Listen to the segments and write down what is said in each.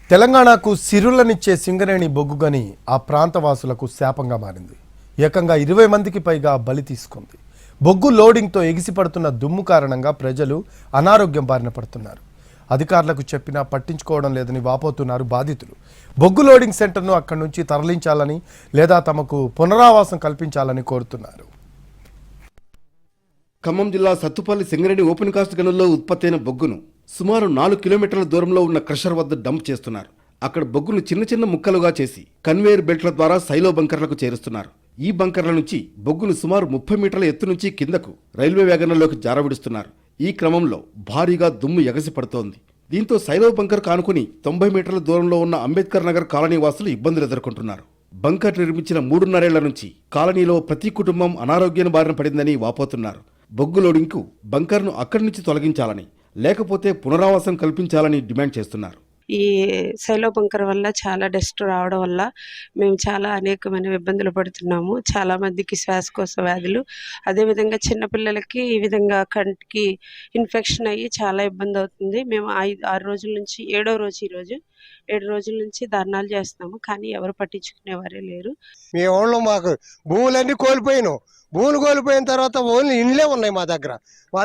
తెలంగాణకు సిరులనిచ్చే సింగరేణి బొగ్గుగని ఆ ప్రాంతవాసులకు శాపంగా మారింది. ఏకంగా 20 మందికి పైగా బలి తీసుకుంది. బొగ్గు లోడింగ్తో ఎగిసిపడుతున్న దుమ్ము కారణంగా ప్రజలు అనారోగ్యం బారిన పడుతున్నారు. అధికారులకు చెప్పినా పట్టించుకోవడం లేదని వాపోతున్నారు బాధితులు. బొగ్గు లోడింగ్ సెంటర్ను అక్కడి నుంచి తరలించాలని లేదా తమకు పునరావాసం కల్పించాలని కోరుతున్నారు. ఖమ్మం జిల్లా సత్తుపల్లి సింగరేణి ఓపెన్ కాస్ట్ గనుల్లో ఉత్పత్తి అయిన బొగ్గును సుమారు 4 కిలోమీటర్ల దూరంలో ఉన్న క్రషర్ వద్ద డంప్ చేస్తున్నారు. అక్కడ బొగ్గును చిన్న చిన్న ముక్కలుగా చేసి కన్వేయర్ బెల్ట్ల ద్వారా సైలో బంకర్లకు చేరుస్తున్నారు. ఈ బంకర్ల నుంచి బొగ్గును సుమారు 30 మీటర్ల ఎత్తు నుంచి కిందకు రైల్వే వ్యాగన్లలోకి జారవిడుస్తున్నారు. ఈ క్రమంలో భారీగా దుమ్ము ఎగసి పడుతోంది. దీంతో సైలో బంకర్ కానుకుని 90 మీటర్ల దూరంలో ఉన్న అంబేద్కర్ నగర్ కాలనీ వాసులు ఇబ్బందులు ఎదుర్కొంటున్నారు. బంకర్ నిర్మించిన 3.5 ఏళ్ల నుంచి కాలనీలో ప్రతి కుటుంబం అనారోగ్యం బారిన పడిందని వాపోతున్నారు. బొగ్గు లోడింగ్కు బంకర్ను అక్కడి నుంచి తొలగించాలని లేకపోతే పునరావాసం కల్పించాలని డిమాండ్ చేస్తున్నారు. ఈ సైలో బంకర్ వల్ల చాలా డస్ట్ రావడం వల్ల మేము చాలా అనేకమైన ఇబ్బందులు పడుతున్నాము. చాలా మందికి శ్వాసకోశ వ్యాధులు, అదేవిధంగా చిన్నపిల్లలకి ఈ విధంగా కంటికి ఇన్ఫెక్షన్ అయ్యి చాలా ఇబ్బంది అవుతుంది. మేము 5-6 రోజుల నుంచి 7వ రోజు ఈరోజు 7 రోజుల నుంచి ధర్నాలు చేస్తున్నాము, కానీ ఎవరు పట్టించుకునేవారే లేరు. మీ ఊళ్ళో మాకు భూములన్నీ కోల్పోయినాం. భూములు కోల్పోయిన తర్వాత ఓన్లీ ఇండ్లే ఉన్నాయి మా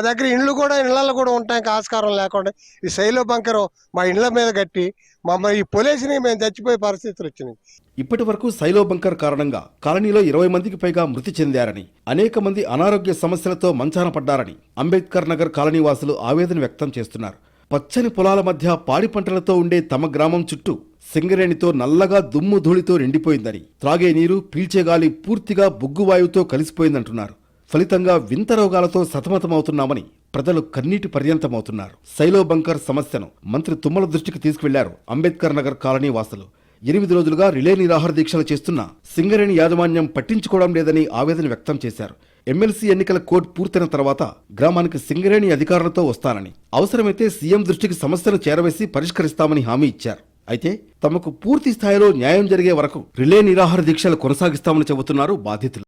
దగ్గర ఇండ్లు కూడా ఇళ్లలో కూడా ఉంటానికి ఆస్కారం లేకుండా ఈ సైలో బంకరు మా ఇండ్ల మీద కట్టి మమ్మల్ని ఈ పొలేసిని మేము చచ్చిపోయే పరిస్థితులు వచ్చినాయి. ఇప్పటి వరకు సైలో బంకర్ కారణంగా కాలనీలో 20 మందికి పైగా మృతి చెందారని, అనేక మంది అనారోగ్య సమస్యలతో మంచాన పడ్డారని అంబేద్కర్ నగర్ కాలనీ వాసులు ఆవేదన వ్యక్తం చేస్తున్నారు. పచ్చని పొలాల మధ్య పాడి పంటలతో ఉండే తమ గ్రామం చుట్టూ సింగరేణితో నల్లగా దుమ్ము ధూళితో నిండిపోయిందని, త్రాగే నీరు పీల్చే గాలి పూర్తిగా బొగ్గువాయువుతో కలిసిపోయిందంటున్నారు. ఫలితంగా వింత రోగాలతో సతమతమవుతున్నామని ప్రజలు కన్నీటి పర్యంతమవుతున్నారు. సైలో బంకర్ సమస్యను మంత్రి తుమ్మల దృష్టికి తీసుకువెళ్లారు అంబేద్కర్ నగర్ కాలనీ వాసులు. 8 రోజులుగా రిలే నిరాహార దీక్షలు చేస్తున్న సింగరేణి యాజమాన్యం పట్టించుకోవడం లేదని ఆవేదన వ్యక్తం చేశారు. ఎమ్మెల్సీ ఎన్నికల కోడ్ పూర్తయిన తర్వాత గ్రామానికి సింగరేణి అధికారులతో వస్తానని, అవసరమైతే సీఎం దృష్టికి సమస్యను చేరవేసి పరిష్కరిస్తామని హామీ ఇచ్చారు. అయితే తమకు పూర్తి స్థాయిలో న్యాయం జరిగే వరకు రిలే నిరాహార దీక్షలు కొనసాగిస్తామని చెబుతున్నారు బాధితులు.